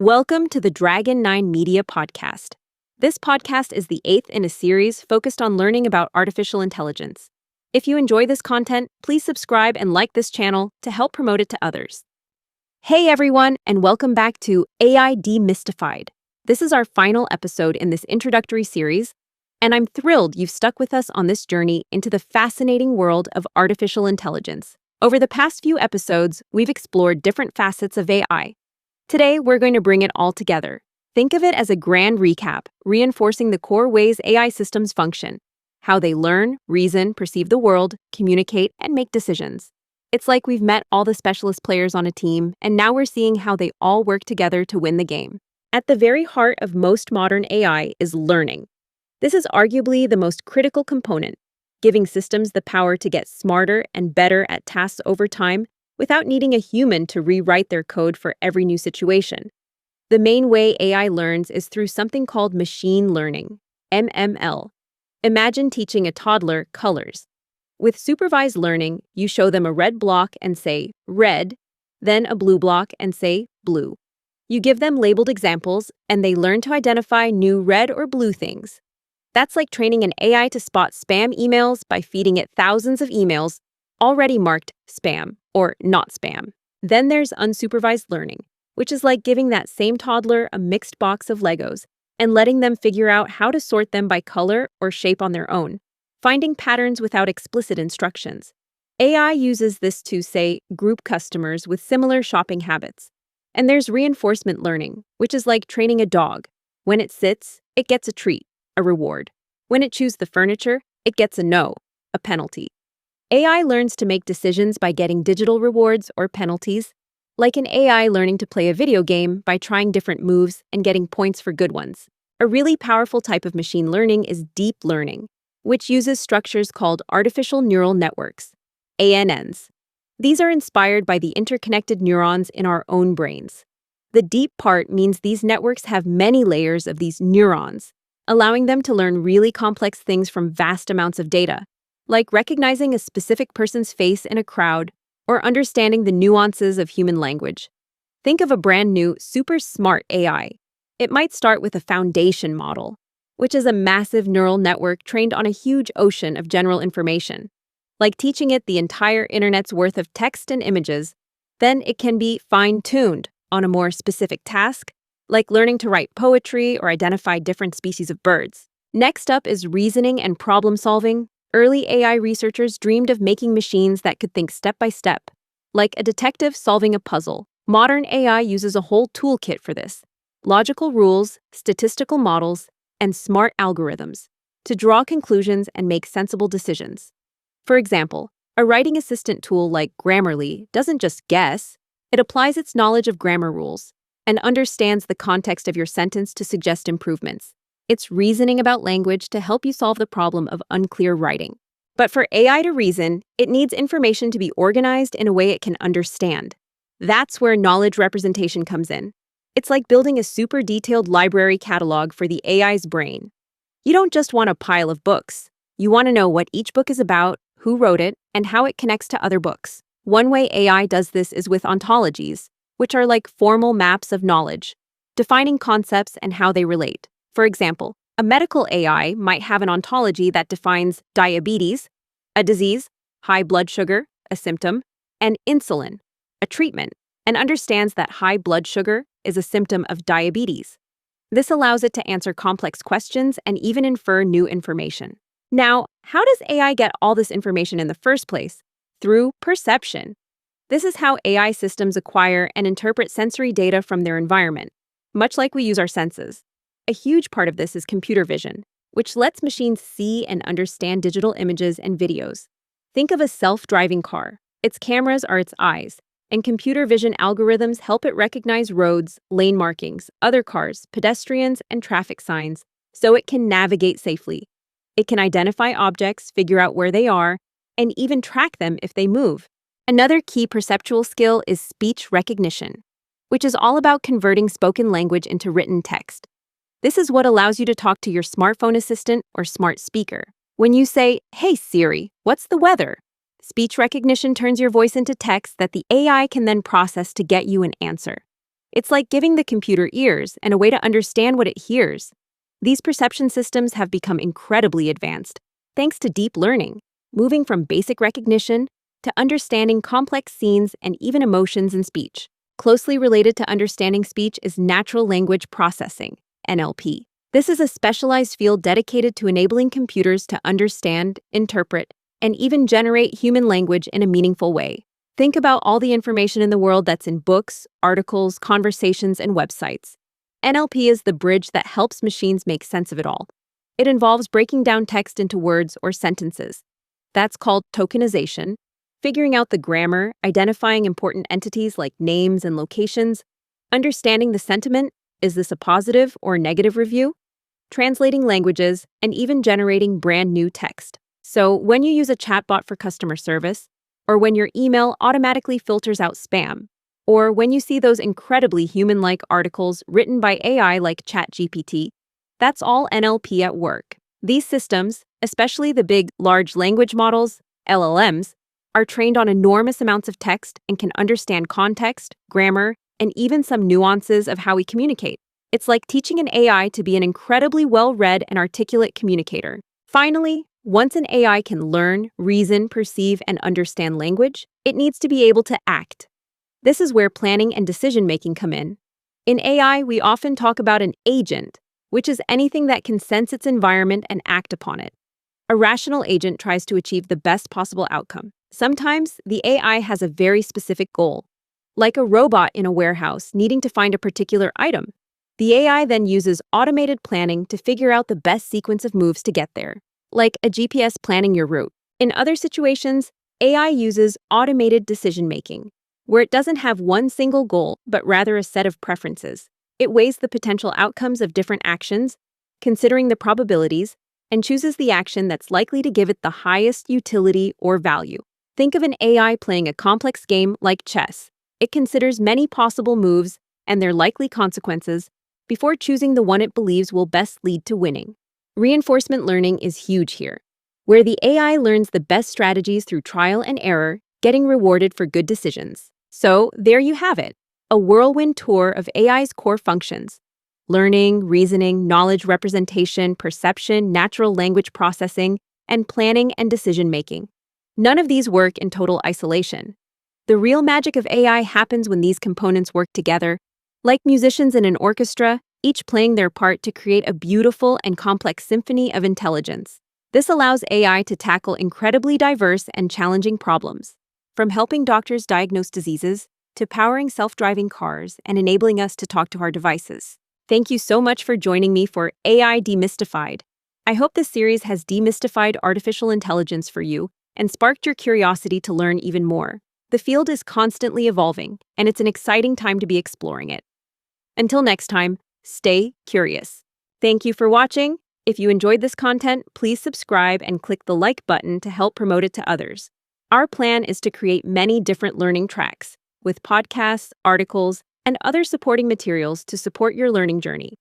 Welcome to the Dragon 9 Media Podcast. This podcast is the eighth in a series focused on learning about artificial intelligence. If you enjoy this content, please subscribe and like this channel to help promote it to others. Hey everyone, and welcome back to AI Demystified. This is our final episode in this introductory series, and I'm thrilled you've stuck with us on this journey into the fascinating world of artificial intelligence. Over the past few episodes, we've explored different facets of AI. Today, we're going to bring it all together. Think of it as a grand recap, reinforcing the core ways AI systems function, how they learn, reason, perceive the world, communicate, and make decisions. It's like we've met all the specialist players on a team, and now we're seeing how they all work together to win the game. At the very heart of most modern AI is learning. This is arguably the most critical component, giving systems the power to get smarter and better at tasks over time without needing a human to rewrite their code for every new situation. The main way AI learns is through something called machine learning, MML. Imagine teaching a toddler colors. With supervised learning, you show them a red block and say red, then a blue block and say blue. You give them labeled examples, and they learn to identify new red or blue things. That's like training an AI to spot spam emails by feeding it thousands of emails already marked spam or not spam. Then there's unsupervised learning, which is like giving that same toddler a mixed box of Legos and letting them figure out how to sort them by color or shape on their own, finding patterns without explicit instructions. AI uses this to, say, group customers with similar shopping habits. And there's reinforcement learning, which is like training a dog. When it sits, it gets a treat, a reward. When it chews the furniture, it gets a no, a penalty. AI learns to make decisions by getting digital rewards or penalties, like an AI learning to play a video game by trying different moves and getting points for good ones. A really powerful type of machine learning is deep learning, which uses structures called artificial neural networks, ANNs. These are inspired by the interconnected neurons in our own brains. The deep part means these networks have many layers of these neurons, allowing them to learn really complex things from vast amounts of data, like recognizing a specific person's face in a crowd or understanding the nuances of human language. Think of a brand new, super smart AI. It might start with a foundation model, which is a massive neural network trained on a huge ocean of general information. Like teaching it the entire internet's worth of text and images, then it can be fine-tuned on a more specific task, like learning to write poetry or identify different species of birds. Next up is reasoning and problem solving. Early AI researchers dreamed of making machines that could think step by step, like a detective solving a puzzle. Modern AI uses a whole toolkit for this: logical rules, statistical models, and smart algorithms to draw conclusions and make sensible decisions. For example, a writing assistant tool like Grammarly doesn't just guess, it applies its knowledge of grammar rules and understands the context of your sentence to suggest improvements. It's reasoning about language to help you solve the problem of unclear writing. But for AI to reason, it needs information to be organized in a way it can understand. That's where knowledge representation comes in. It's like building a super detailed library catalog for the AI's brain. You don't just want a pile of books. You want to know what each book is about, who wrote it, and how it connects to other books. One way AI does this is with ontologies, which are like formal maps of knowledge, defining concepts and how they relate. For example, a medical AI might have an ontology that defines diabetes, a disease, high blood sugar, a symptom, and insulin, a treatment, and understands that high blood sugar is a symptom of diabetes. This allows it to answer complex questions and even infer new information. Now, how does AI get all this information in the first place? Through perception. This is how AI systems acquire and interpret sensory data from their environment, much like we use our senses. A huge part of this is computer vision, which lets machines see and understand digital images and videos. Think of a self-driving car. Its cameras are its eyes, and computer vision algorithms help it recognize roads, lane markings, other cars, pedestrians, and traffic signs, so it can navigate safely. It can identify objects, figure out where they are, and even track them if they move. Another key perceptual skill is speech recognition, which is all about converting spoken language into written text. This is what allows you to talk to your smartphone assistant or smart speaker. When you say, "Hey Siri, what's the weather?" Speech recognition turns your voice into text that the AI can then process to get you an answer. It's like giving the computer ears and a way to understand what it hears. These perception systems have become incredibly advanced, thanks to deep learning, moving from basic recognition to understanding complex scenes and even emotions in speech. Closely related to understanding speech is natural language processing, NLP. This is a specialized field dedicated to enabling computers to understand, interpret, and even generate human language in a meaningful way. Think about all the information in the world that's in books, articles, conversations, and websites. NLP is the bridge that helps machines make sense of it all. It involves breaking down text into words or sentences. That's called tokenization, figuring out the grammar, identifying important entities like names and locations, understanding the sentiment, is this a positive or negative review, translating languages, and even generating brand new text. So when you use a chatbot for customer service, or when your email automatically filters out spam, or when you see those incredibly human-like articles written by AI like ChatGPT, that's all NLP at work. These systems, especially the big large language models, LLMs, are trained on enormous amounts of text and can understand context, grammar, and even some nuances of how we communicate. It's like teaching an AI to be an incredibly well-read and articulate communicator. Finally, once an AI can learn, reason, perceive, and understand language, it needs to be able to act. This is where planning and decision-making come in. In AI, we often talk about an agent, which is anything that can sense its environment and act upon it. A rational agent tries to achieve the best possible outcome. Sometimes, the AI has a very specific goal, like a robot in a warehouse needing to find a particular item. The AI then uses automated planning to figure out the best sequence of moves to get there, like a GPS planning your route. In other situations, AI uses automated decision-making, where it doesn't have one single goal, but rather a set of preferences. It weighs the potential outcomes of different actions, considering the probabilities, and chooses the action that's likely to give it the highest utility or value. Think of an AI playing a complex game like chess. It considers many possible moves and their likely consequences before choosing the one it believes will best lead to winning. Reinforcement learning is huge here, where the AI learns the best strategies through trial and error, getting rewarded for good decisions. So, there you have it, a whirlwind tour of AI's core functions: learning, reasoning, knowledge representation, perception, natural language processing, and planning and decision-making. None of these work in total isolation. The real magic of AI happens when these components work together, like musicians in an orchestra, each playing their part to create a beautiful and complex symphony of intelligence. This allows AI to tackle incredibly diverse and challenging problems, from helping doctors diagnose diseases to powering self-driving cars and enabling us to talk to our devices. Thank you so much for joining me for AI Demystified. I hope this series has demystified artificial intelligence for you and sparked your curiosity to learn even more. The field is constantly evolving, and it's an exciting time to be exploring it. Until next time, stay curious. Thank you for watching. If you enjoyed this content, please subscribe and click the like button to help promote it to others. Our plan is to create many different learning tracks, with podcasts, articles, and other supporting materials to support your learning journey.